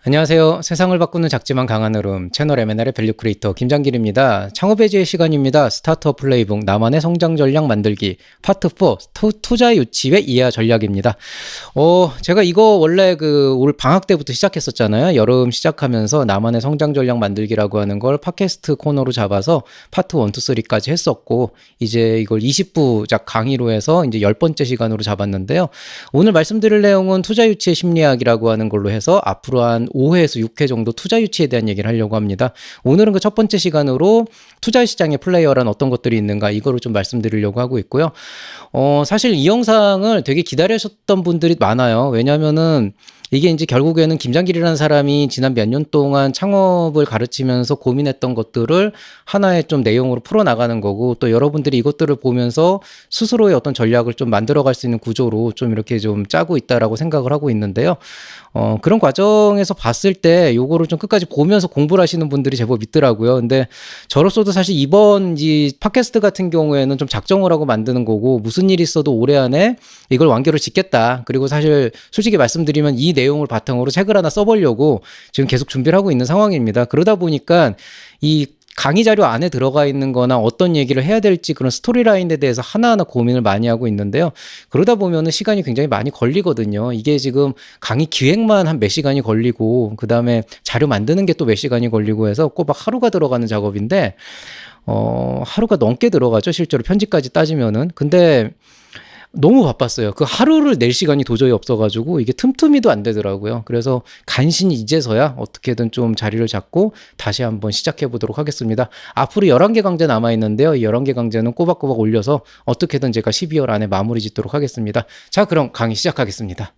안녕하세요. 세상을 바꾸는 작지만 강한 흐름 채널 M&R의 밸류 크리에이터 김장길입니다. 창업의지의 시간입니다. 스타트업 플레이북 나만의 성장 전략 만들기 파트 4 투자 유치의 이하 전략입니다. 제가 이거 원래 올 방학 때부터 시작했었잖아요. 여름 시작하면서 나만의 성장 전략 만들기라고 하는 걸 팟캐스트 코너로 잡아서 파트 1, 2, 3까지 했었고 이제 이걸 20부작 강의로 해서 이제 10번째 시간으로 잡았는데요. 오늘 말씀드릴 내용은 투자 유치의 심리학이라고 하는 걸로 해서 앞으로 한 5회에서 6회 정도 투자 유치에 대한 얘기를 하려고 합니다. 오늘은 그 첫 번째 시간으로 투자 시장의 플레이어란 어떤 것들이 있는가 이거를 좀 말씀드리려고 하고 있고요. 사실 이 영상을 되게 기다리셨던 분들이 많아요. 왜냐면은 이게 이제 결국에는 김장길이라는 사람이 지난 몇 년 동안 창업을 가르치면서 고민했던 것들을 하나의 좀 내용으로 풀어나가는 거고, 또 여러분들이 이것들을 보면서 스스로의 어떤 전략을 좀 만들어갈 수 있는 구조로 좀 이렇게 좀 짜고 있다라고 생각을 하고 있는데요. 그런 과정에서 봤을 때 요거를 좀 끝까지 보면서 공부를 하시는 분들이 제법 있더라고요. 근데 저로서도 사실 이번 이 팟캐스트 같은 경우에는 좀 작정을 하고 만드는 거고, 무슨 일이 있어도 올해 안에 이걸 완결을 짓겠다. 그리고 사실 솔직히 말씀드리면 이 내용을 바탕으로 책을 하나 써보려고 지금 계속 준비를 하고 있는 상황입니다. 그러다 보니까 이 강의 자료 안에 들어가 있는 거나 어떤 얘기를 해야 될지 그런 스토리라인에 대해서 하나하나 고민을 많이 하고 있는데요. 그러다 보면은 시간이 굉장히 많이 걸리거든요. 이게 지금 강의 기획만 한 몇 시간이 걸리고, 그 다음에 자료 만드는 게 또 몇 시간이 걸리고 해서 꼬박 하루가 들어가는 작업인데, 하루가 넘게 들어가죠. 실제로 편집까지 따지면은. 근데 너무 바빴어요. 그 하루를 낼 시간이 도저히 없어가지고 이게 틈틈이도 안 되더라고요. 그래서 간신히 이제서야 어떻게든 좀 자리를 잡고 다시 한번 시작해 보도록 하겠습니다. 앞으로 11개 강좌 남아있는데요. 이 11개 강좌는 꼬박꼬박 올려서 어떻게든 제가 12월 안에 마무리 짓도록 하겠습니다. 자, 그럼 강의 시작하겠습니다.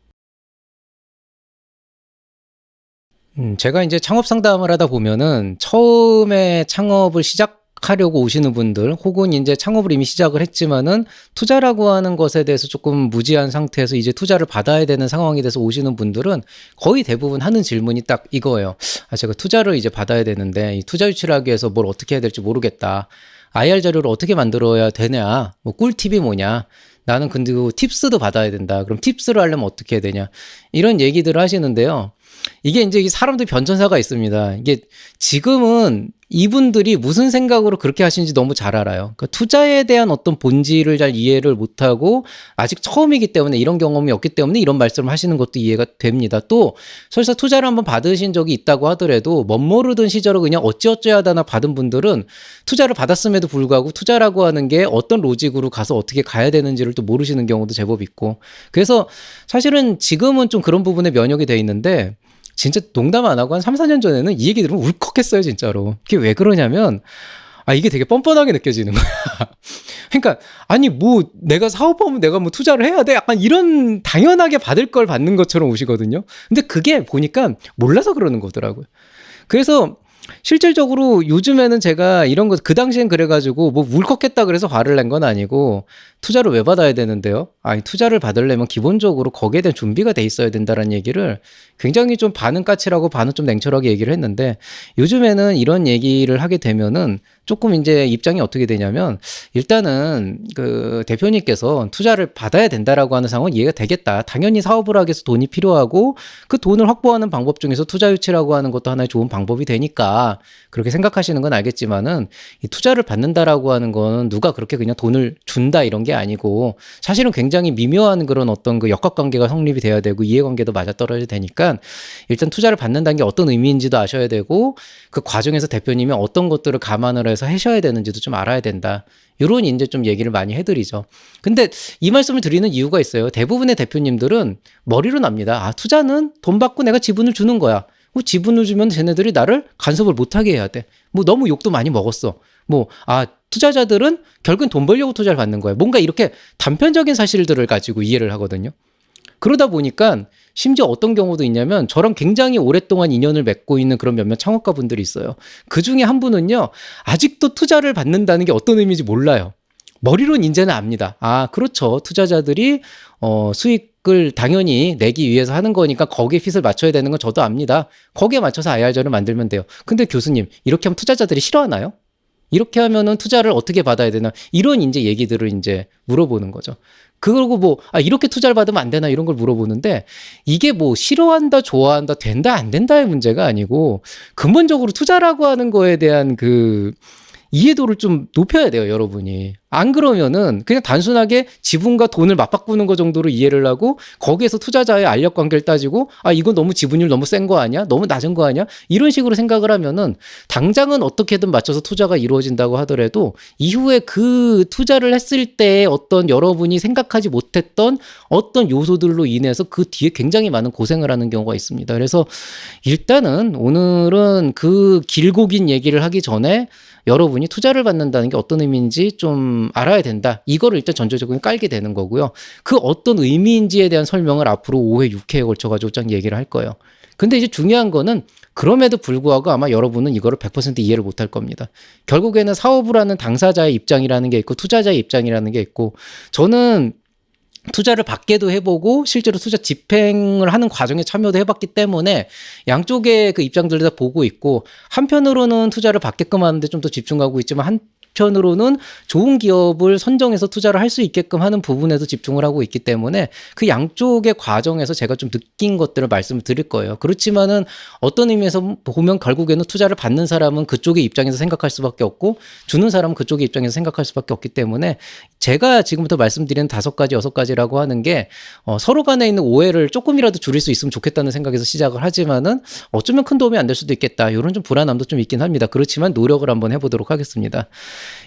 제가 이제 창업 상담을 하다 보면은 처음에 창업을 시작하려고 오시는 분들, 혹은 이제 창업을 이미 시작을 했지만은 투자라고 하는 것에 대해서 조금 무지한 상태에서 이제 투자를 받아야 되는 상황이 돼서 오시는 분들은 거의 대부분 하는 질문이 딱 이거예요. 제가 투자를 이제 받아야 되는데 이 투자 유치를 하기 위해서 뭘 어떻게 해야 될지 모르겠다. IR 자료를 어떻게 만들어야 되냐? 뭐 꿀팁이 뭐냐? 나는 근데 팁스도 받아야 된다. 그럼 팁스를 하려면 어떻게 해야 되냐? 이런 얘기들을 하시는데요. 이게 이제 사람들 변천사가 있습니다. 이게 지금은 이분들이 무슨 생각으로 그렇게 하시는지 너무 잘 알아요. 그러니까 투자에 대한 어떤 본질을 잘 이해를 못하고 아직 처음이기 때문에, 이런 경험이 없기 때문에 이런 말씀을 하시는 것도 이해가 됩니다. 또 설사 투자를 한번 받으신 적이 있다고 하더라도 멋모르던 시절에 그냥 어찌어찌하다나 받은 분들은 투자를 받았음에도 불구하고 투자라고 하는 게 어떤 로직으로 가서 어떻게 가야 되는지를 또 모르시는 경우도 제법 있고, 그래서 사실은 지금은 좀 그런 부분에 면역이 돼 있는데, 진짜 농담 안 하고 한 3, 4년 전에는 이 얘기 들으면 울컥했어요, 진짜로. 그게 왜 그러냐면, 이게 되게 뻔뻔하게 느껴지는 거야. 그러니까, 아니, 뭐, 내가 사업하면 내가 뭐 투자를 해야 돼? 약간 이런 당연하게 받을 걸 받는 것처럼 오시거든요. 근데 그게 보니까 몰라서 그러는 거더라고요. 그래서 실질적으로 요즘에는 제가 이런 거, 그 당시엔 그래가지고 뭐 울컥했다 그래서 화를 낸 건 아니고, 투자를 왜 받아야 되는데요? 투자를 받으려면 기본적으로 거기에 대한 준비가 돼 있어야 된다는 얘기를 굉장히 좀 반은 까칠하고 반은 좀 냉철하게 얘기를 했는데, 요즘에는 이런 얘기를 하게 되면은 조금 이제 입장이 어떻게 되냐면, 일단은 그 대표님께서 투자를 받아야 된다라고 하는 상황은 이해가 되겠다. 당연히 사업을 하기 위해서 돈이 필요하고 그 돈을 확보하는 방법 중에서 투자 유치라고 하는 것도 하나의 좋은 방법이 되니까 그렇게 생각하시는 건 알겠지만은, 이 투자를 받는다라고 하는 거는 누가 그렇게 그냥 돈을 준다 이런 게 아니고, 사실은 굉장히 미묘한 그런 어떤 그 역학관계가 성립이 돼야 되고 이해관계도 맞아떨어져야 되니까, 일단 투자를 받는다는 게 어떤 의미인지도 아셔야 되고, 그 과정에서 대표님이 어떤 것들을 감안을 해서 하셔야 되는지도 좀 알아야 된다. 이런 이제 좀 얘기를 많이 해드리죠. 근데 이 말씀을 드리는 이유가 있어요. 대부분의 대표님들은 머리로 납니다. 투자는 돈 받고 내가 지분을 주는 거야. 지분을 주면 쟤네들이 나를 간섭을 못하게 해야 돼. 뭐 너무 욕도 많이 먹었어. 투자자들은 결국은 돈 벌려고 투자를 받는 거야. 뭔가 이렇게 단편적인 사실들을 가지고 이해를 하거든요. 그러다 보니까 심지어 어떤 경우도 있냐면, 저랑 굉장히 오랫동안 인연을 맺고 있는 그런 몇몇 창업가 분들이 있어요. 그 중에 한 분은요, 아직도 투자를 받는다는 게 어떤 의미인지 몰라요. 머리로는 이제는 압니다. 그렇죠. 투자자들이 수익을 당연히 내기 위해서 하는 거니까 거기에 핏을 맞춰야 되는 건 저도 압니다. 거기에 맞춰서 IR자를 만들면 돼요. 근데 교수님, 이렇게 하면 투자자들이 싫어하나요? 이렇게 하면은 투자를 어떻게 받아야 되나? 이런 이제 얘기들을 이제 물어보는 거죠. 그러고 뭐, 이렇게 투자를 받으면 안 되나 이런 걸 물어보는데 이게 뭐 싫어한다, 좋아한다, 된다, 안 된다의 문제가 아니고 근본적으로 투자라고 하는 거에 대한 그 이해도를 좀 높여야 돼요, 여러분이. 안 그러면은 그냥 단순하게 지분과 돈을 맞바꾸는 거 정도로 이해를 하고 거기에서 투자자의 알력 관계를 따지고 이건 너무 지분율 너무 센 거 아니야? 너무 낮은 거 아니야? 이런 식으로 생각을 하면은 당장은 어떻게든 맞춰서 투자가 이루어진다고 하더라도 이후에 그 투자를 했을 때 어떤 여러분이 생각하지 못했던 어떤 요소들로 인해서 그 뒤에 굉장히 많은 고생을 하는 경우가 있습니다. 그래서 일단은 오늘은 그 길고 긴 얘기를 하기 전에 여러분이 투자를 받는다는 게 어떤 의미인지 좀 알아야 된다. 이거를 일단 전체적으로 깔게 되는 거고요. 그 어떤 의미인지에 대한 설명을 앞으로 5회, 6회에 걸쳐가지고 쫙 얘기를 할 거예요. 근데 이제 중요한 거는 그럼에도 불구하고 아마 여러분은 이거를 100% 이해를 못할 겁니다. 결국에는 사업을 하는 당사자의 입장이라는 게 있고 투자자의 입장이라는 게 있고 저는 투자를 받게도 해보고 실제로 투자 집행을 하는 과정에 참여도 해봤기 때문에 양쪽의 그 입장들을 다 보고 있고 한편으로는 투자를 받게끔 하는데 좀 더 집중하고 있지만 한편으로는 좋은 기업을 선정해서 투자를 할 수 있게끔 하는 부분에서 집중을 하고 있기 때문에 그 양쪽의 과정에서 제가 좀 느낀 것들을 말씀을 드릴 거예요. 그렇지만은 어떤 의미에서 보면 결국에는 투자를 받는 사람은 그쪽의 입장에서 생각할 수밖에 없고 주는 사람은 그쪽의 입장에서 생각할 수밖에 없기 때문에 제가 지금부터 말씀드리는 5가지, 6가지라고 하는 게 서로 간에 있는 오해를 조금이라도 줄일 수 있으면 좋겠다는 생각에서 시작을 하지만은 어쩌면 큰 도움이 안 될 수도 있겠다. 이런 좀 불안함도 좀 있긴 합니다. 그렇지만 노력을 한번 해보도록 하겠습니다.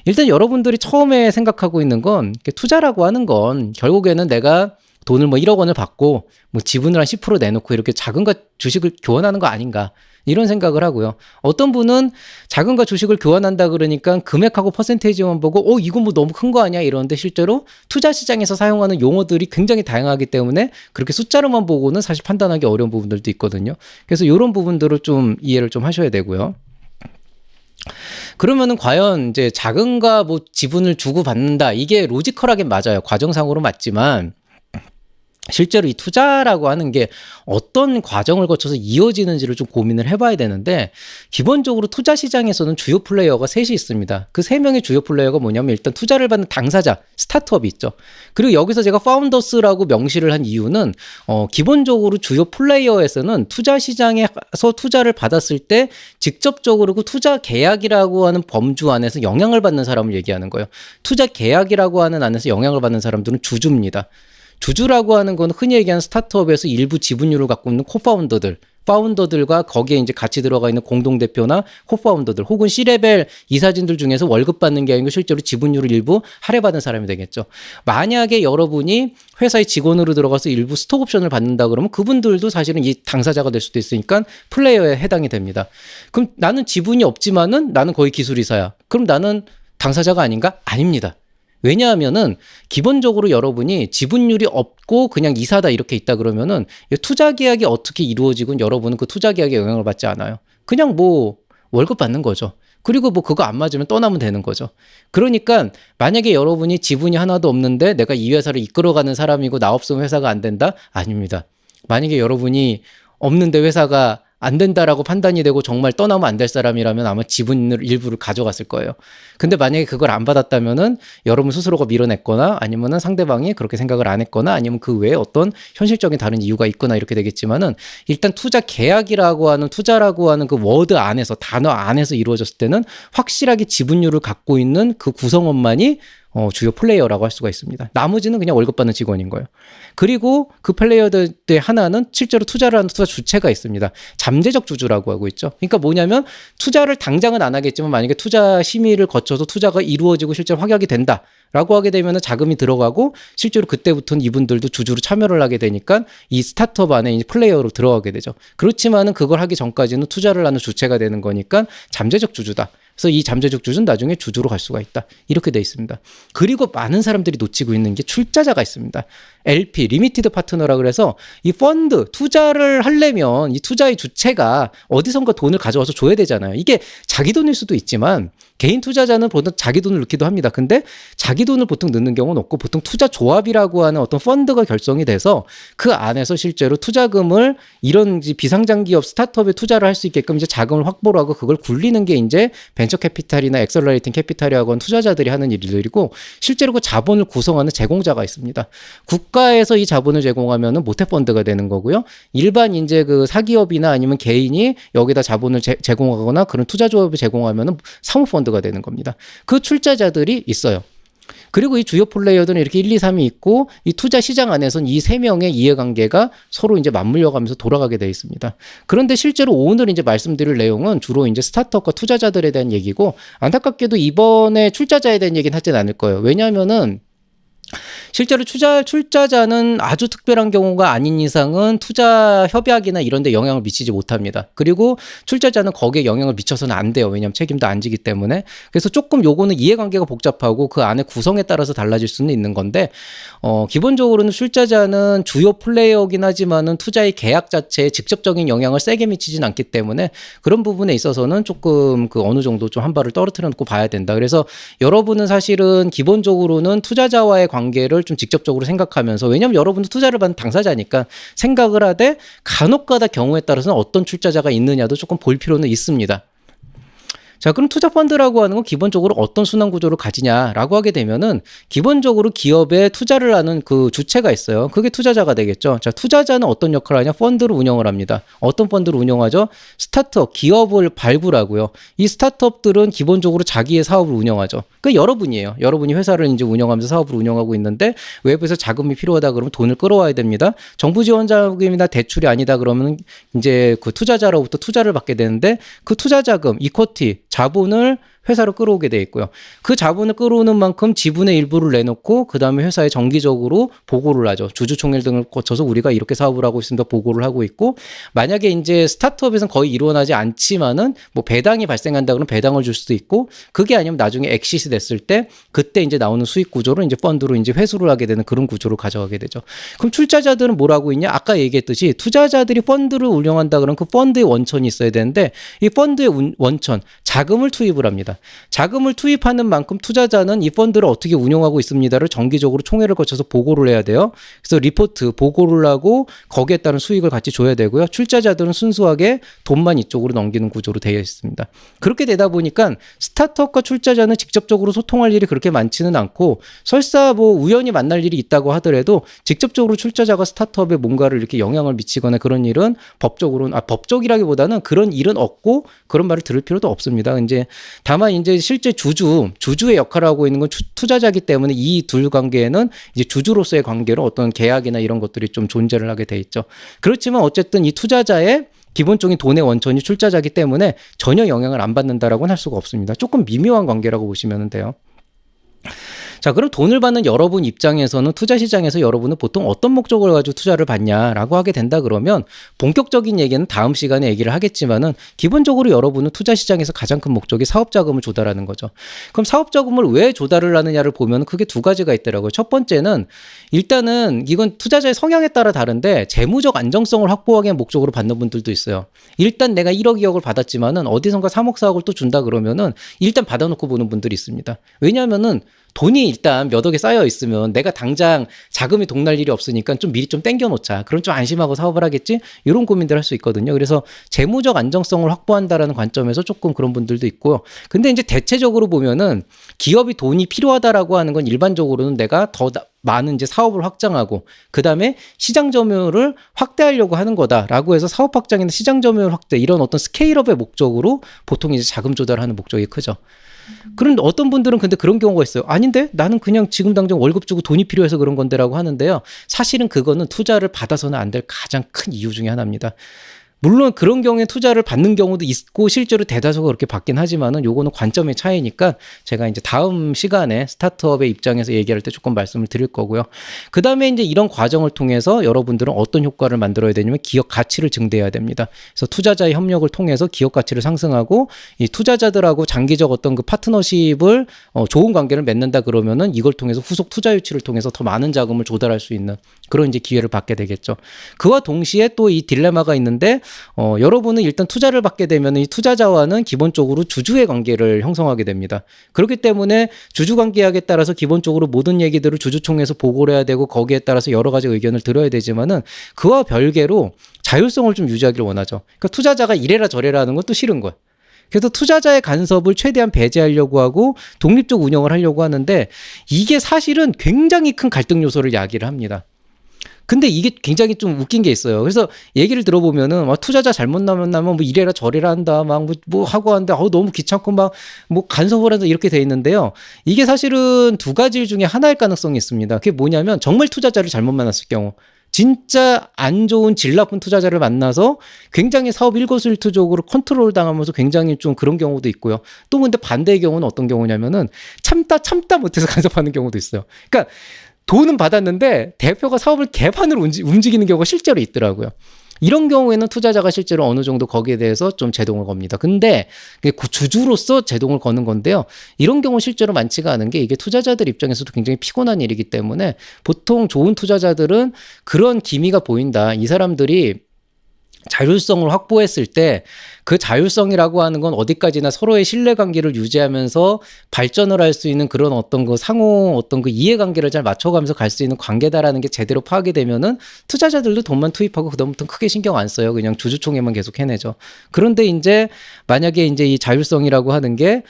일단 여러분들이 처음에 생각하고 있는 건 투자라고 하는 건 결국에는 내가 돈을 뭐 1억 원을 받고 뭐 지분을 한 10% 내놓고 이렇게 자금과 주식을 교환하는 거 아닌가 이런 생각을 하고요. 어떤 분은 자금과 주식을 교환한다 그러니까 금액하고 퍼센테이지만 보고 이건 뭐 너무 큰 거 아니야 이러는데 실제로 투자 시장에서 사용하는 용어들이 굉장히 다양하기 때문에 그렇게 숫자로만 보고는 사실 판단하기 어려운 부분들도 있거든요. 그래서 이런 부분들을 좀 이해를 좀 하셔야 되고요. 그러면은 과연 이제 자금과 뭐 지분을 주고 받는다 이게 로지컬하게 맞아요. 과정상으로 맞지만 실제로 이 투자라고 하는 게 어떤 과정을 거쳐서 이어지는지를 좀 고민을 해봐야 되는데 기본적으로 투자 시장에서는 주요 플레이어가 셋이 있습니다. 그 3명의 주요 플레이어가 뭐냐면 일단 투자를 받는 당사자, 스타트업이 있죠. 그리고 여기서 제가 파운더스라고 명시를 한 이유는 기본적으로 주요 플레이어에서는 투자 시장에서 투자를 받았을 때 직접적으로 그 투자 계약이라고 하는 범주 안에서 영향을 받는 사람을 얘기하는 거예요. 투자 계약이라고 하는 안에서 영향을 받는 사람들은 주주입니다. 주주라고 하는 건 흔히 얘기하는 스타트업에서 일부 지분율을 갖고 있는 파운더들과 거기에 이제 같이 들어가 있는 공동대표나 코파운더들 혹은 C레벨 이사진들 중에서 월급 받는 게 아니고 실제로 지분율을 일부 할애받은 사람이 되겠죠. 만약에 여러분이 회사의 직원으로 들어가서 일부 스톡옵션을 받는다 그러면 그분들도 사실은 이 당사자가 될 수도 있으니까 플레이어에 해당이 됩니다. 그럼 나는 지분이 없지만은 나는 거의 기술이사야. 그럼 나는 당사자가 아닌가? 아닙니다. 왜냐하면은 기본적으로 여러분이 지분율이 없고 그냥 이사다 이렇게 있다 그러면은 투자 계약이 어떻게 이루어지건 여러분은 그 투자 계약에 영향을 받지 않아요. 그냥 뭐 월급 받는 거죠. 그리고 뭐 그거 안 맞으면 떠나면 되는 거죠. 그러니까 만약에 여러분이 지분이 하나도 없는데 내가 이 회사를 이끌어가는 사람이고 나 없으면 회사가 안 된다? 아닙니다. 만약에 여러분이 없는데 회사가 안 된다라고 판단이 되고 정말 떠나면 안 될 사람이라면 아마 지분을 일부를 가져갔을 거예요. 근데 만약에 그걸 안 받았다면은 여러분 스스로가 밀어냈거나 아니면은 상대방이 그렇게 생각을 안 했거나 아니면 그 외에 어떤 현실적인 다른 이유가 있거나 이렇게 되겠지만은 일단 투자 계약이라고 하는 투자라고 하는 그 워드 안에서 단어 안에서 이루어졌을 때는 확실하게 지분율을 갖고 있는 그 구성원만이 주요 플레이어라고 할 수가 있습니다. 나머지는 그냥 월급 받는 직원인 거예요. 그리고 그 플레이어들 하나는 실제로 투자를 하는 투자 주체가 있습니다. 잠재적 주주라고 하고 있죠. 그러니까 뭐냐면 투자를 당장은 안 하겠지만 만약에 투자 심의를 거쳐서 투자가 이루어지고 실제로 확약이 된다라고 하게 되면 자금이 들어가고 실제로 그때부터는 이분들도 주주로 참여를 하게 되니까 이 스타트업 안에 플레이어로 들어가게 되죠. 그렇지만은 그걸 하기 전까지는 투자를 하는 주체가 되는 거니까 잠재적 주주다. 그래서 이 잠재적 주주는 나중에 주주로 갈 수가 있다. 이렇게 돼 있습니다. 그리고 많은 사람들이 놓치고 있는 게 출자자가 있습니다. LP, 리미티드 파트너라 그래서 이 펀드, 투자를 하려면 이 투자의 주체가 어디선가 돈을 가져와서 줘야 되잖아요. 이게 자기 돈일 수도 있지만 개인 투자자는 보통 자기 돈을 넣기도 합니다. 근데 자기 돈을 보통 넣는 경우는 없고 보통 투자 조합이라고 하는 어떤 펀드가 결성이 돼서 그 안에서 실제로 투자금을 이런 비상장 기업 스타트업에 투자를 할 수 있게끔 이제 자금을 확보를 하고 그걸 굴리는 게 이제 벤처 캐피탈이나 엑셀러레이팅 캐피탈이라고 하는 투자자들이 하는 일들이고 실제로 그 자본을 구성하는 제공자가 있습니다. 국가에서 이 자본을 제공하면은 모태펀드가 되는 거고요. 일반 이제 그 사기업이나 아니면 개인이 여기다 자본을 제공하거나 그런 투자조합을 제공하면은 사모펀드가 되는 겁니다. 그 출자자들이 있어요. 그리고 이 주요 플레이어들은 이렇게 1, 2, 3이 있고 이 투자 시장 안에서는 이 세 명의 이해관계가 서로 이제 맞물려 가면서 돌아가게 되어 있습니다. 그런데 실제로 오늘 이제 말씀드릴 내용은 주로 이제 스타트업과 투자자들에 대한 얘기고 안타깝게도 이번에 출자자에 대한 얘기는 하진 않을 거예요. 왜냐하면은 실제로 출자자는 아주 특별한 경우가 아닌 이상은 투자 협약이나 이런 데 영향을 미치지 못합니다. 그리고 출자자는 거기에 영향을 미쳐서는 안 돼요. 왜냐하면 책임도 안 지기 때문에. 그래서 조금 요거는 이해관계가 복잡하고 그 안에 구성에 따라서 달라질 수는 있는 건데 기본적으로는 출자자는 주요 플레이어긴 하지만은 투자의 계약 자체에 직접적인 영향을 세게 미치진 않기 때문에 그런 부분에 있어서는 조금 그 어느 정도 좀 한 발을 떨어뜨려 놓고 봐야 된다. 그래서 여러분은 사실은 기본적으로는 투자자와의 관계를 좀 직접적으로 생각하면서 왜냐하면 여러분도 투자를 받는 당사자니까 생각을 하되 간혹가다 경우에 따라서는 어떤 출자자가 있느냐도 조금 볼 필요는 있습니다. 자, 그럼 투자펀드라고 하는 건 기본적으로 어떤 순환 구조를 가지냐라고 하게 되면은 기본적으로 기업에 투자를 하는 그 주체가 있어요. 그게 투자자가 되겠죠. 자, 투자자는 어떤 역할을 하냐? 펀드를 운영을 합니다. 어떤 펀드를 운영하죠? 스타트업, 기업을 발굴하고요. 이 스타트업들은 기본적으로 자기의 사업을 운영하죠. 그 여러분이에요. 여러분이 회사를 이제 운영하면서 사업을 운영하고 있는데 외부에서 자금이 필요하다 그러면 돈을 끌어와야 됩니다. 정부 지원 자금이나 대출이 아니다 그러면 이제 그 투자자로부터 투자를 받게 되는데 그 투자 자금, 이쿼티 자본을 회사로 끌어오게 돼 있고요. 그 자본을 끌어오는 만큼 지분의 일부를 내놓고 그 다음에 회사에 정기적으로 보고를 하죠. 주주총회 등을 거쳐서 우리가 이렇게 사업을 하고 있습니다. 보고를 하고 있고 만약에 이제 스타트업에서는 거의 일어나지 않지만은 뭐 배당이 발생한다 그러면 배당을 줄 수도 있고 그게 아니면 나중에 엑시스 됐을 때 그때 이제 나오는 수익 구조를 이제 펀드로 이제 회수를 하게 되는 그런 구조를 가져가게 되죠. 그럼 출자자들은 뭘 하고 있냐? 아까 얘기했듯이 투자자들이 펀드를 운영한다 그러면 그 펀드의 원천이 있어야 되는데 이 펀드의 원천 자금을 투입을 합니다. 자금을 투입하는 만큼 투자자는 이 펀드를 어떻게 운용하고 있습니다를 정기적으로 총회를 거쳐서 보고를 해야 돼요. 그래서 리포트 보고를 하고 거기에 따른 수익을 같이 줘야 되고요. 출자자들은 순수하게 돈만 이쪽으로 넘기는 구조로 되어 있습니다. 그렇게 되다 보니까 스타트업과 출자자는 직접적으로 소통할 일이 그렇게 많지는 않고 설사 뭐 우연히 만날 일이 있다고 하더라도 직접적으로 출자자가 스타트업에 뭔가를 이렇게 영향을 미치거나 그런 일은 법적으로는 법적이라기보다는 그런 일은 없고 그런 말을 들을 필요도 없습니다. 이제 다만 이제 실제 주주의 역할을 하고 있는 건 투자자이기 때문에 이 둘 관계에는 이제 주주로서의 관계로 어떤 계약이나 이런 것들이 좀 존재를 하게 돼 있죠. 그렇지만 어쨌든 이 투자자의 기본적인 돈의 원천이 출자자이기 때문에 전혀 영향을 안 받는다라고는 할 수가 없습니다. 조금 미묘한 관계라고 보시면 돼요. 자, 그럼 돈을 받는 여러분 입장에서는 투자 시장에서 여러분은 보통 어떤 목적을 가지고 투자를 받냐라고 하게 된다 그러면 본격적인 얘기는 다음 시간에 얘기를 하겠지만은 기본적으로 여러분은 투자 시장에서 가장 큰 목적이 사업 자금을 조달하는 거죠. 그럼 사업 자금을 왜 조달을 하느냐를 보면 크게 두 가지가 있더라고요. 첫 번째는 일단은 이건 투자자의 성향에 따라 다른데 재무적 안정성을 확보하기 위한 목적으로 받는 분들도 있어요. 일단 내가 1억, 2억을 받았지만은 어디선가 3억, 4억을 또 준다 그러면은 일단 받아놓고 보는 분들이 있습니다. 왜냐하면은 돈이 일단 몇 억에 쌓여 있으면 내가 당장 자금이 동날 일이 없으니까 좀 미리 좀 땡겨놓자. 그럼 좀 안심하고 사업을 하겠지? 이런 고민들 할 수 있거든요. 그래서 재무적 안정성을 확보한다라는 관점에서 조금 그런 분들도 있고요. 근데 이제 대체적으로 보면은 기업이 돈이 필요하다라고 하는 건 일반적으로는 내가 더 많은 이제 사업을 확장하고 그 다음에 시장 점유율을 확대하려고 하는 거다라고 해서 사업 확장이나 시장 점유율 확대 이런 어떤 스케일업의 목적으로 보통 이제 자금 조달하는 목적이 크죠. 그런데 어떤 분들은 근데 그런 경우가 있어요. 아닌데 나는 그냥 지금 당장 월급 주고 돈이 필요해서 그런 건데라고 하는데요. 사실은 그거는 투자를 받아서는 안 될 가장 큰 이유 중에 하나입니다. 물론 그런 경우에 투자를 받는 경우도 있고 실제로 대다수가 그렇게 받긴 하지만은 요거는 관점의 차이니까 제가 이제 다음 시간에 스타트업의 입장에서 얘기할 때 조금 말씀을 드릴 거고요. 그 다음에 이제 이런 과정을 통해서 여러분들은 어떤 효과를 만들어야 되냐면 기업 가치를 증대해야 됩니다. 그래서 투자자의 협력을 통해서 기업 가치를 상승하고 이 투자자들하고 장기적 어떤 그 파트너십을 좋은 관계를 맺는다 그러면은 이걸 통해서 후속 투자 유치를 통해서 더 많은 자금을 조달할 수 있는 그런 이제 기회를 받게 되겠죠. 그와 동시에 또 이 딜레마가 있는데 여러분은 일단 투자를 받게 되면 이 투자자와는 기본적으로 주주의 관계를 형성하게 됩니다. 그렇기 때문에 주주 관계약에 따라서 기본적으로 모든 얘기들을 주주총회에서 보고를 해야 되고 거기에 따라서 여러 가지 의견을 들어야 되지만은 그와 별개로 자율성을 좀 유지하기를 원하죠. 그러니까 투자자가 이래라 저래라 하는 것도 싫은 거예요. 그래서 투자자의 간섭을 최대한 배제하려고 하고 독립적 운영을 하려고 하는데 이게 사실은 굉장히 큰 갈등 요소를 야기를 합니다. 근데 이게 굉장히 좀 웃긴 게 있어요. 그래서 얘기를 들어보면은 막 투자자 잘못 나면 뭐 이래라 저래라 한다 막 뭐 하고 하는데 너무 귀찮고 막 뭐 간섭을 한다 이렇게 돼 있는데요. 이게 사실은 두 가지 중에 하나일 가능성이 있습니다. 그게 뭐냐면 정말 투자자를 잘못 만났을 경우 진짜 안 좋은 질 나쁜 투자자를 만나서 굉장히 사업 일거수일투족으로 컨트롤 당하면서 굉장히 좀 그런 경우도 있고요. 또 근데 반대의 경우는 어떤 경우냐면은 참다 못해서 간섭하는 경우도 있어요. 그러니까 돈은 받았는데 대표가 사업을 개판으로 움직이는 경우가 실제로 있더라고요. 이런 경우에는 투자자가 실제로 어느 정도 거기에 대해서 좀 제동을 겁니다. 근데 주주로서 제동을 거는 건데요. 이런 경우 실제로 많지가 않은 게 이게 투자자들 입장에서도 굉장히 피곤한 일이기 때문에 보통 좋은 투자자들은 그런 기미가 보인다. 이 사람들이 자율성을 확보했을 때 그 자율성이라고 하는 건 어디까지나 서로의 신뢰관계를 유지하면서 발전을 할 수 있는 그런 어떤 그 상호 어떤 그 이해관계를 잘 맞춰가면서 갈 수 있는 관계다라는 게 제대로 파악이 되면은 투자자들도 돈만 투입하고 그다음부터는 크게 신경 안 써요. 그냥 주주총회만 계속 해내죠. 그런데 이제 만약에 이제 이 자율성이라고 하는 게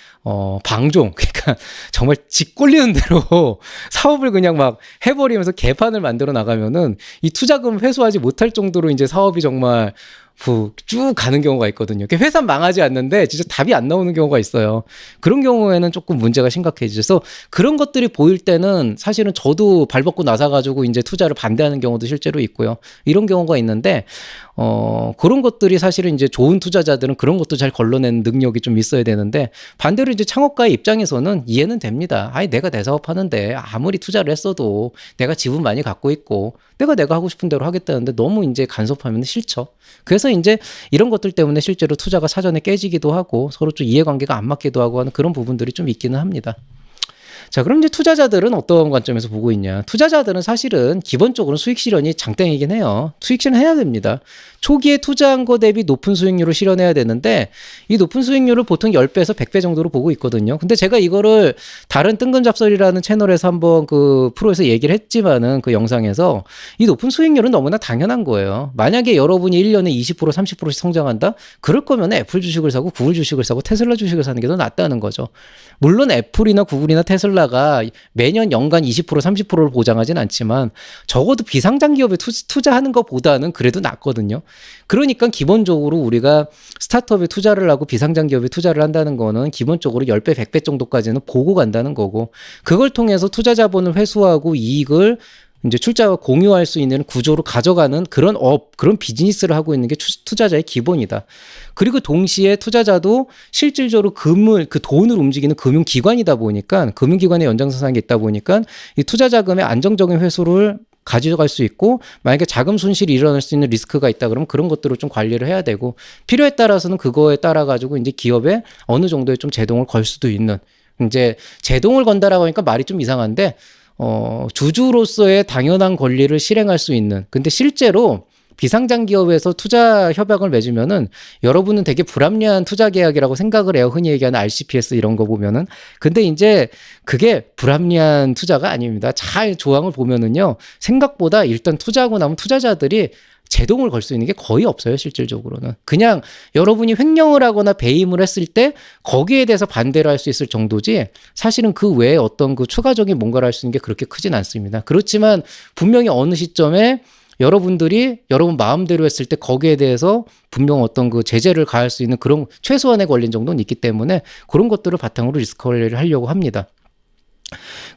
방종 그러니까 정말 지 꼴리는 대로 사업을 그냥 막 해버리면서 개판을 만들어 나가면은 이 투자금을 회수하지 못할 정도로 이제 사업이 정말 쭉 가는 경우가 있거든요. 회사 망하지 않는데 진짜 답이 안 나오는 경우가 있어요. 그런 경우에는 조금 문제가 심각해져서 그런 것들이 보일 때는 사실은 저도 발벗고 나서가지고 이제 투자를 반대하는 경우도 실제로 있고요. 이런 경우가 있는데 그런 것들이 사실은 이제 좋은 투자자들은 그런 것도 잘 걸러내는 능력이 좀 있어야 되는데 반대로 이제 창업가의 입장에서는 이해는 됩니다. 아니 내가 내 사업 하는데 아무리 투자를 했어도 내가 지분 많이 갖고 있고 내가 하고 싶은 대로 하겠다는데 너무 이제 간섭하면 싫죠. 그래서 이제 이런 것들 때문에 실제로 투자가 사전에 깨지기도 하고 서로 좀 이해관계가 안 맞기도 하고 하는 그런 부분들이 좀 있기는 합니다. 자, 그럼 이제 투자자들은 어떤 관점에서 보고 있냐? 투자자들은 사실은 기본적으로 수익 실현이 장땡이긴 해요. 수익 실현해야 됩니다. 초기에 투자한 거 대비 높은 수익률을 실현해야 되는데 이 높은 수익률을 보통 10배에서 100배 정도로 보고 있거든요. 근데 제가 이거를 다른 뜬금잡설이라는 채널에서 한번 그 프로에서 얘기를 했지만은 그 영상에서 이 높은 수익률은 너무나 당연한 거예요. 만약에 여러분이 1년에 20% 30%씩 성장한다? 그럴 거면 애플 주식을 사고 구글 주식을 사고 테슬라 주식을 사는 게 더 낫다는 거죠. 물론 애플이나 구글이나 테슬라가 매년 연간 20% 30%를 보장하진 않지만 적어도 비상장 기업에 투자하는 것보다는 그래도 낫거든요. 그러니까 기본적으로 우리가 스타트업에 투자를 하고 비상장 기업에 투자를 한다는 거는 기본적으로 10배 100배 정도까지는 보고 간다는 거고 그걸 통해서 투자 자본을 회수하고 이익을 이제 출자와 공유할 수 있는 구조로 가져가는 그런 그런 비즈니스를 하고 있는 게 투자자의 기본이다. 그리고 동시에 투자자도 실질적으로 그 돈을 움직이는 금융기관이다 보니까 금융기관의 연장선상에 있다 보니까 이 투자 자금의 안정적인 회수를 가져갈 수 있고 만약에 자금 손실이 일어날 수 있는 리스크가 있다 그러면 그런 것들을 좀 관리를 해야 되고 필요에 따라서는 그거에 따라 가지고 이제 기업에 어느 정도의 좀 제동을 걸 수도 있는 이제 제동을 건다라고 하니까 말이 좀 이상한데 주주로서의 당연한 권리를 실행할 수 있는 근데 실제로 비상장 기업에서 투자 협약을 맺으면은 여러분은 되게 불합리한 투자 계약이라고 생각을 해요. 흔히 얘기하는 RCPS 이런 거 보면은. 근데 이제 그게 불합리한 투자가 아닙니다. 잘 조항을 보면은요. 생각보다 일단 투자하고 나면 투자자들이 제동을 걸 수 있는 게 거의 없어요. 실질적으로는. 그냥 여러분이 횡령을 하거나 배임을 했을 때 거기에 대해서 반대를 할 수 있을 정도지 사실은 그 외에 어떤 그 추가적인 뭔가를 할 수 있는 게 그렇게 크진 않습니다. 그렇지만 분명히 어느 시점에 여러분들이 여러분 마음대로 했을 때 거기에 대해서 분명 어떤 그 제재를 가할 수 있는 그런 최소한의 권리 정도는 있기 때문에 그런 것들을 바탕으로 리스크 관리를 하려고 합니다.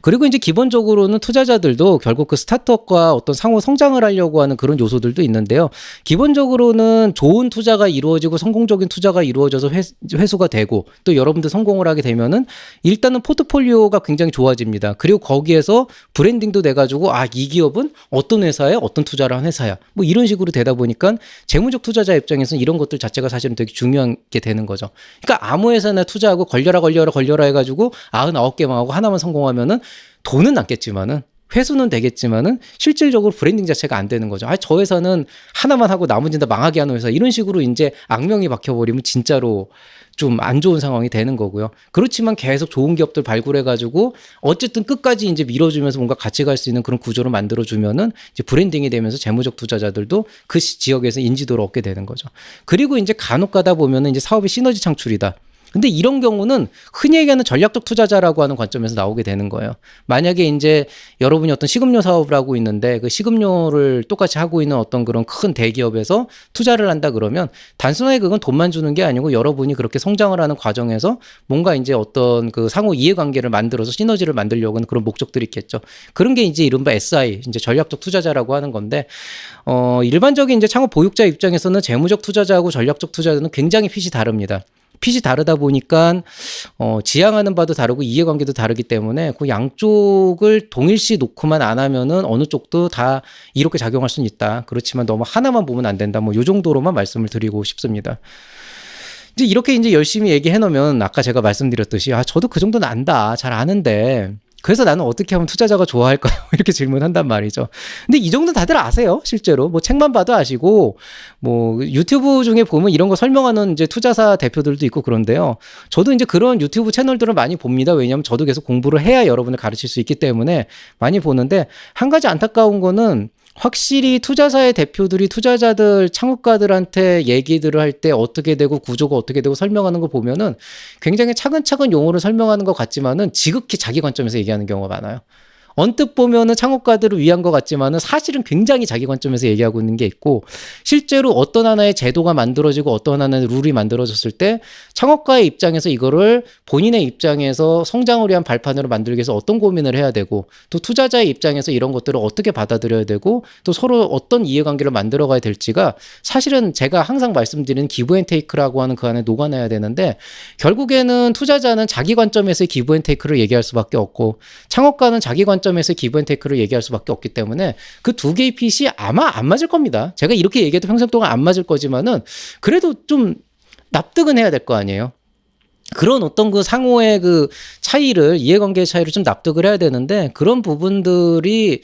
그리고 이제 기본적으로는 투자자들도 결국 그 스타트업과 어떤 상호 성장을 하려고 하는 그런 요소들도 있는데요. 기본적으로는 좋은 투자가 이루어지고 성공적인 투자가 이루어져서 회수가 되고 또 여러분들 성공을 하게 되면은 일단은 포트폴리오가 굉장히 좋아집니다. 그리고 거기에서 브랜딩도 돼가지고 이 기업은 어떤 회사에 어떤 투자를 한 회사야. 뭐 이런 식으로 되다 보니까 재무적 투자자 입장에서는 이런 것들 자체가 사실은 되게 중요한 게 되는 거죠. 그러니까 아무 회사나 투자하고 걸려라 해가지고 99개 망하고 하나만 성공하면은 돈은 남겠지만은 회수는 되겠지만은 실질적으로 브랜딩 자체가 안 되는 거죠. 저 회사는 하나만 하고 나머지는 다 망하게 하는 회사 이런 식으로 이제 악명이 박혀버리면 진짜로 좀 안 좋은 상황이 되는 거고요. 그렇지만 계속 좋은 기업들 발굴해가지고 어쨌든 끝까지 이제 밀어주면서 뭔가 같이 갈 수 있는 그런 구조를 만들어주면은 이제 브랜딩이 되면서 재무적 투자자들도 그 지역에서 인지도를 얻게 되는 거죠. 그리고 이제 간혹 가다 보면은 이제 사업의 시너지 창출이다. 근데 이런 경우는 흔히 얘기하는 전략적 투자자라고 하는 관점에서 나오게 되는 거예요. 만약에 이제 여러분이 어떤 식음료 사업을 하고 있는데 그 식음료를 똑같이 하고 있는 어떤 그런 큰 대기업에서 투자를 한다 그러면 단순하게 그건 돈만 주는 게 아니고 여러분이 그렇게 성장을 하는 과정에서 뭔가 이제 어떤 그 상호 이해관계를 만들어서 시너지를 만들려고 하는 그런 목적들이 있겠죠. 그런 게 이제 이른바 SI, 이제 전략적 투자자라고 하는 건데, 일반적인 이제 창업 보육자 입장에서는 재무적 투자자하고 전략적 투자자는 굉장히 핏이 다릅니다. 핏이 다르다 보니까 지향하는 바도 다르고 이해관계도 다르기 때문에 그 양쪽을 동일시 놓고만 안 하면은 어느 쪽도 다 이렇게 작용할 수는 있다. 그렇지만 너무 하나만 보면 안 된다. 뭐 요 정도로만 말씀을 드리고 싶습니다. 이제 이렇게 이제 열심히 얘기해 놓으면 아까 제가 말씀드렸듯이 저도 그 정도는 안다. 잘 아는데 그래서 나는 어떻게 하면 투자자가 좋아할까요? 이렇게 질문한단 말이죠. 근데 이 정도는 다들 아세요, 실제로. 뭐 책만 봐도 아시고, 뭐 유튜브 중에 보면 이런 거 설명하는 이제 투자사 대표들도 있고 그런데요. 저도 이제 그런 유튜브 채널들을 많이 봅니다. 왜냐하면 저도 계속 공부를 해야 여러분을 가르칠 수 있기 때문에 많이 보는데, 한 가지 안타까운 거는 확실히 투자사의 대표들이 투자자들, 창업가들한테 얘기들을 할 때 어떻게 되고 구조가 어떻게 되고 설명하는 거 보면은 굉장히 차근차근 용어를 설명하는 것 같지만은 지극히 자기 관점에서 얘기하는 경우가 많아요. 언뜻 보면은 창업가들을 위한 것 같지만은 사실은 굉장히 자기 관점에서 얘기하고 있는 게 있고, 실제로 어떤 하나의 제도가 만들어지고 어떤 하나의 룰이 만들어졌을 때 창업가의 입장에서 이거를 본인의 입장에서 성장을 위한 발판으로 만들기 위해서 어떤 고민을 해야 되고, 또 투자자의 입장에서 이런 것들을 어떻게 받아들여야 되고, 또 서로 어떤 이해관계를 만들어가야 될지가 사실은 제가 항상 말씀드리는 기브앤테이크라고 하는 그 안에 녹아내야 되는데, 결국에는 투자자는 자기 관점에서의 기브앤테이크를 얘기할 수밖에 없고, 창업가는 자기 관점에서 기브앤테이크를 얘기할 수밖에 없기 때문에 그 두 개의 핏이 아마 안 맞을 겁니다. 제가 이렇게 얘기해도 평생 동안 안 맞을 거지만은 그래도 좀 납득은 해야 될 거 아니에요. 그런 어떤 그 상호의 그 차이를, 이해관계의 차이를 좀 납득을 해야 되는데, 그런 부분들이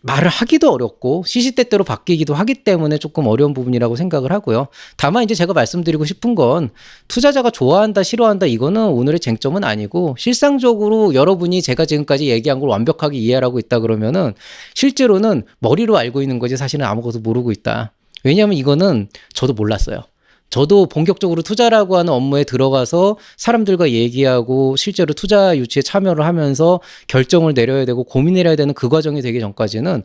말을 하기도 어렵고 시시때때로 바뀌기도 하기 때문에 조금 어려운 부분이라고 생각을 하고요. 다만 이제 제가 말씀드리고 싶은 건 투자자가 좋아한다 싫어한다 이거는 오늘의 쟁점은 아니고, 실상적으로 여러분이 제가 지금까지 얘기한 걸 완벽하게 이해하고 있다 그러면은 실제로는 머리로 알고 있는 거지 사실은 아무것도 모르고 있다. 왜냐하면 이거는 저도 몰랐어요. 저도 본격적으로 투자라고 하는 업무에 들어가서 사람들과 얘기하고 실제로 투자 유치에 참여를 하면서 결정을 내려야 되고 고민을 해야 되는 그 과정이 되기 전까지는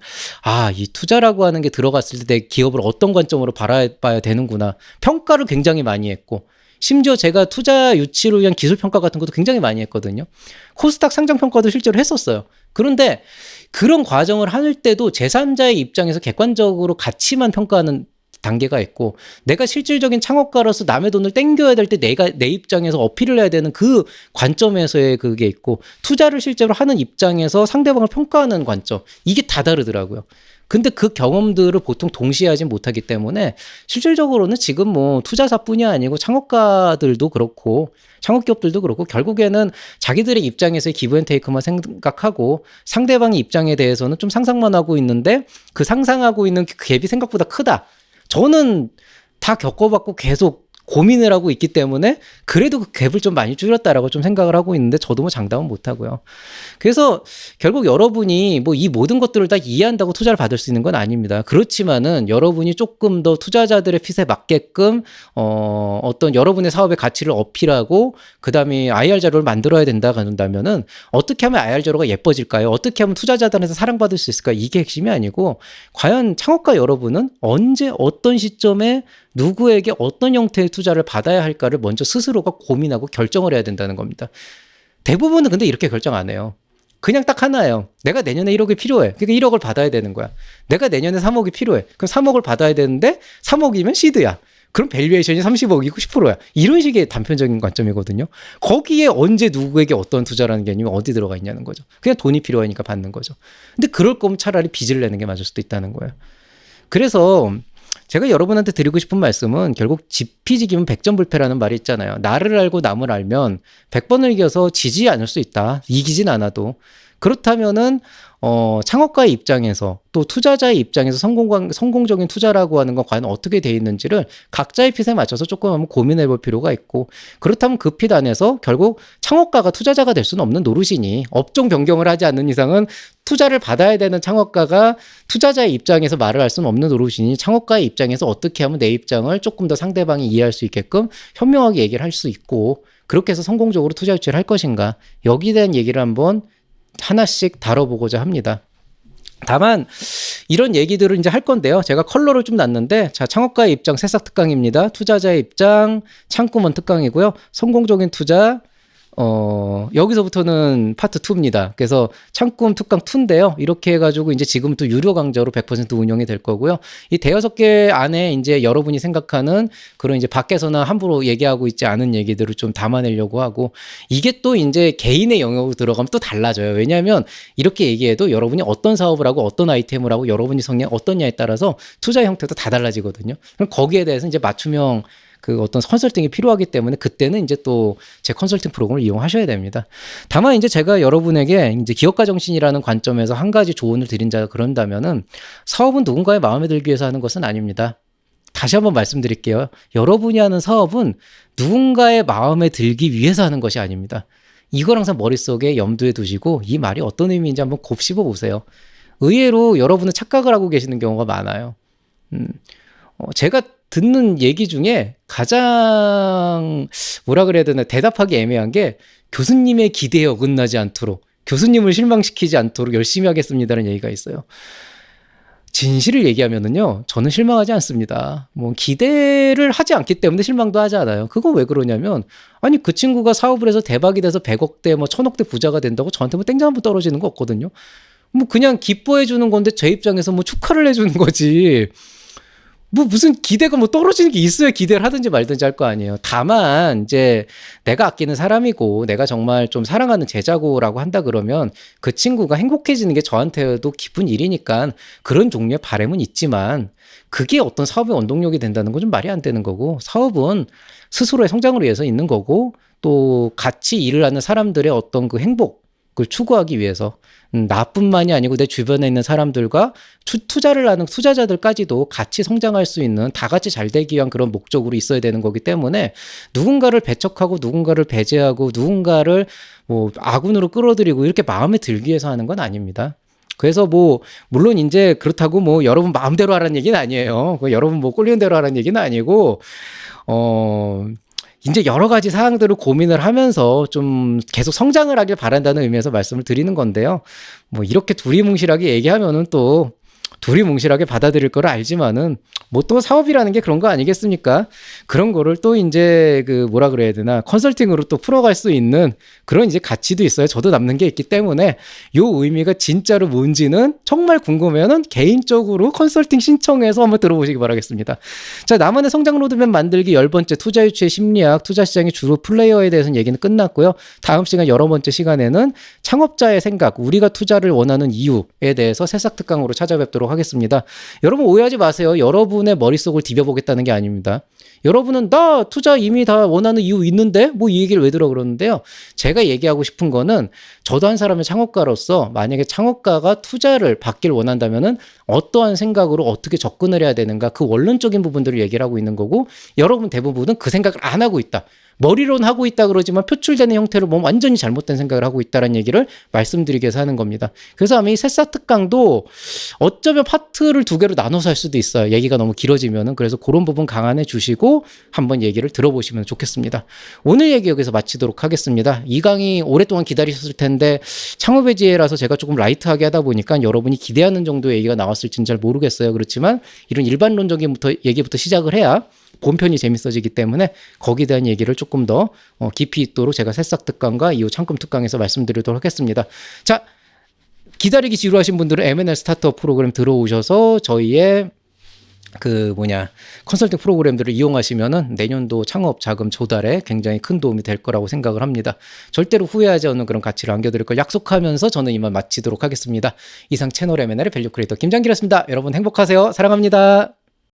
이 투자라고 하는 게 들어갔을 때 내 기업을 어떤 관점으로 바라봐야 되는구나. 평가를 굉장히 많이 했고, 심지어 제가 투자 유치를 위한 기술 평가 같은 것도 굉장히 많이 했거든요. 코스닥 상장 평가도 실제로 했었어요. 그런데 그런 과정을 할 때도 제3자의 입장에서 객관적으로 가치만 평가하는 단계가 있고, 내가 실질적인 창업가로서 남의 돈을 땡겨야 될 때 내가 내 입장에서 어필을 해야 되는 그 관점에서의 그게 있고, 투자를 실제로 하는 입장에서 상대방을 평가하는 관점, 이게 다 다르더라고요. 근데 그 경험들을 보통 동시에 하진 못하기 때문에 실질적으로는 지금 뭐 투자사뿐이 아니고 창업가들도 그렇고 창업기업들도 그렇고 결국에는 자기들의 입장에서의 기브앤테이크만 생각하고 상대방의 입장에 대해서는 좀 상상만 하고 있는데, 그 상상하고 있는 그 갭이 생각보다 크다. 저는 다 겪어봤고 계속 고민을 하고 있기 때문에 그래도 그 갭을 좀 많이 줄였다라고 좀 생각을 하고 있는데, 저도 뭐 장담은 못하고요. 그래서 결국 여러분이 뭐 이 모든 것들을 다 이해한다고 투자를 받을 수 있는 건 아닙니다. 그렇지만은 여러분이 조금 더 투자자들의 핏에 맞게끔 어떤 여러분의 사업의 가치를 어필하고 그 다음에 IR 자료를 만들어야 된다면은 어떻게 하면 IR 자료가 예뻐질까요? 어떻게 하면 투자자들한테 사랑받을 수 있을까? 이게 핵심이 아니고, 과연 창업가 여러분은 언제 어떤 시점에 누구에게 어떤 형태의 투자를 받아야 할까를 먼저 스스로가 고민하고 결정을 해야 된다는 겁니다. 대부분은 근데 이렇게 결정 안 해요. 그냥 딱 하나예요. 내가 내년에 1억이 필요해. 그러니까 1억을 받아야 되는 거야. 내가 내년에 3억이 필요해. 그럼 3억을 받아야 되는데 3억이면 시드야. 그럼 밸류에이션이 30억이고 10%야. 이런 식의 단편적인 관점이거든요. 거기에 언제 누구에게 어떤 투자라는 개념이 어디 들어가 있냐는 거죠. 그냥 돈이 필요하니까 받는 거죠. 근데 그럴 거면 차라리 빚을 내는 게 맞을 수도 있다는 거예요. 그래서 제가 여러분한테 드리고 싶은 말씀은 결국 지피지기면 백전불패라는 말이 있잖아요. 나를 알고 남을 알면 100번을 이겨서 지지 않을 수 있다. 이기진 않아도. 그렇다면은 창업가의 입장에서 또 투자자의 입장에서 성공적인 투자라고 하는 건 과연 어떻게 돼 있는지를 각자의 핏에 맞춰서 조금 한번 고민해 볼 필요가 있고, 그렇다면 그 핏 안에서 결국 창업가가 투자자가 될 수는 없는 노릇이니, 업종 변경을 하지 않는 이상은 투자를 받아야 되는 창업가가 투자자의 입장에서 말을 할 수는 없는 노릇이니, 창업가의 입장에서 어떻게 하면 내 입장을 조금 더 상대방이 이해할 수 있게끔 현명하게 얘기를 할 수 있고, 그렇게 해서 성공적으로 투자 유치를 할 것인가, 여기에 대한 얘기를 한번 하나씩 다뤄보고자 합니다. 다만 이런 얘기들을 이제 할 건데요. 제가 컬러를 좀 놨는데, 자, 창업가의 입장 새싹 특강입니다. 투자자의 입장 창구먼 특강이고요. 성공적인 투자 여기서부터는 파트 2입니다. 그래서 창꿈 특강 2인데요. 이렇게 해가지고 이제 지금부터 유료 강좌로 100% 운영이 될 거고요. 이 대여섯 개 안에 이제 여러분이 생각하는 그런 이제 밖에서나 함부로 얘기하고 있지 않은 얘기들을 좀 담아내려고 하고, 이게 또 이제 개인의 영역으로 들어가면 또 달라져요. 왜냐하면 이렇게 얘기해도 여러분이 어떤 사업을 하고 어떤 아이템을 하고 여러분이 성향 어떠냐에 따라서 투자 형태도 다 달라지거든요. 그럼 거기에 대해서 이제 맞춤형 그 어떤 컨설팅이 필요하기 때문에 그때는 이제 또 제 컨설팅 프로그램을 이용하셔야 됩니다. 다만 이제 제가 여러분에게 이제 기업가 정신이라는 관점에서 한 가지 조언을 드린다 그런다면은, 사업은 누군가의 마음에 들기 위해서 하는 것은 아닙니다. 다시 한번 말씀드릴게요. 여러분이 하는 사업은 누군가의 마음에 들기 위해서 하는 것이 아닙니다. 이걸 항상 머릿속에 염두에 두시고 이 말이 어떤 의미인지 한번 곱씹어 보세요. 의외로 여러분은 착각을 하고 계시는 경우가 많아요. 제가 듣는 얘기 중에 가장 뭐라 그래야 되나 대답하기 애매한 게, 교수님의 기대에 어긋나지 않도록, 교수님을 실망시키지 않도록 열심히 하겠습니다라는 얘기가 있어요. 진실을 얘기하면은요, 저는 실망하지 않습니다. 뭐 기대를 하지 않기 때문에 실망도 하지 않아요. 그거 왜 그러냐면, 아니 그 친구가 사업을 해서 대박이 돼서 100억대 뭐 1000억대 부자가 된다고 저한테 뭐 땡장 한번 떨어지는 거 없거든요. 뭐 그냥 기뻐해 주는 건데 제 입장에서 뭐 축하를 해주는 거지, 뭐 무슨 기대가 뭐 떨어지는 게 있어야 기대를 하든지 말든지 할 거 아니에요. 다만 이제 내가 아끼는 사람이고 내가 정말 좀 사랑하는 제자고라고 한다 그러면 그 친구가 행복해지는 게 저한테도 기쁜 일이니까 그런 종류의 바람은 있지만, 그게 어떤 사업의 원동력이 된다는 건 좀 말이 안 되는 거고, 사업은 스스로의 성장을 위해서 있는 거고, 또 같이 일을 하는 사람들의 어떤 그 행복을 추구하기 위해서, 나뿐만이 아니고 내 주변에 있는 사람들과 투자를 하는 투자자들까지도 같이 성장할 수 있는, 다 같이 잘 되기 위한 그런 목적으로 있어야 되는 거기 때문에, 누군가를 배척하고 누군가를 배제하고 누군가를 뭐 아군으로 끌어들이고 이렇게 마음에 들기 위해서 하는 건 아닙니다. 그래서 뭐 물론 이제 그렇다고 뭐 여러분 마음대로 하라는 얘기는 아니에요. 여러분 뭐 꼴리는 대로 하라는 얘기는 아니고, 이제 여러 가지 사항들을 고민을 하면서 좀 계속 성장을 하길 바란다는 의미에서 말씀을 드리는 건데요. 뭐 이렇게 두리뭉실하게 얘기하면은 또 두리뭉실하게 받아들일 걸 알지만은, 뭐 또 사업이라는 게 그런 거 아니겠습니까? 그런 거를 또 이제 그 뭐라 그래야 되나, 컨설팅으로 또 풀어갈 수 있는 그런 이제 가치도 있어요. 저도 남는 게 있기 때문에 요 의미가 진짜로 뭔지는 정말 궁금하면은 개인적으로 컨설팅 신청해서 한번 들어보시기 바라겠습니다. 자, 나만의 성장 로드맵 만들기 10번째 투자 유치의 심리학, 투자 시장의 주로 플레이어에 대해서는 얘기는 끝났고요. 다음 시간 11번째 시간에는 창업자의 생각, 우리가 투자를 원하는 이유에 대해서 새싹 특강으로 찾아뵙도록 하겠습니다. 여러분 오해하지 마세요. 여러분의 머릿속을 디벼보겠다는 게 아닙니다. 여러분은 나 투자 이미 다 원하는 이유 있는데 뭐 이 얘기를 왜 들어 그러는데요. 제가 얘기하고 싶은 거는, 저도 한 사람의 창업가로서 만약에 창업가가 투자를 받길 원한다면은 어떠한 생각으로 어떻게 접근을 해야 되는가, 그 원론적인 부분들을 얘기를 하고 있는 거고, 여러분 대부분은 그 생각을 안 하고 있다. 머리로는 하고 있다 그러지만 표출되는 형태로 뭐 완전히 잘못된 생각을 하고 있다는 얘기를 말씀드리기 위해서 하는 겁니다. 그래서 아마 이 새싹 특강도 어쩌면 파트를 2개로 나눠서 할 수도 있어요. 얘기가 너무 길어지면은. 그래서 그런 부분 강화해 주시고 한번 얘기를 들어보시면 좋겠습니다. 오늘 얘기 여기서 마치도록 하겠습니다. 이 강의 오랫동안 기다리셨을 텐데 창업의 지혜라서 제가 조금 라이트하게 하다 보니까 여러분이 기대하는 정도의 얘기가 나왔을지는 잘 모르겠어요. 그렇지만 이런 일반론적인 얘기부터 시작을 해야 본편이 재밌어지기 때문에 거기에 대한 얘기를 조금 더 깊이 있도록 제가 새싹 특강과 이후 창금 특강에서 말씀드리도록 하겠습니다. 자, 기다리기 지루하신 분들은 M&A 스타트업 프로그램 들어오셔서 저희의 컨설팅 프로그램들을 이용하시면은 내년도 창업 자금 조달에 굉장히 큰 도움이 될 거라고 생각을 합니다. 절대로 후회하지 않는 그런 가치를 안겨드릴 걸 약속하면서 저는 이만 마치도록 하겠습니다. 이상 채널 M&A의 밸류 크리에이터 김장길이었습니다. 여러분 행복하세요. 사랑합니다.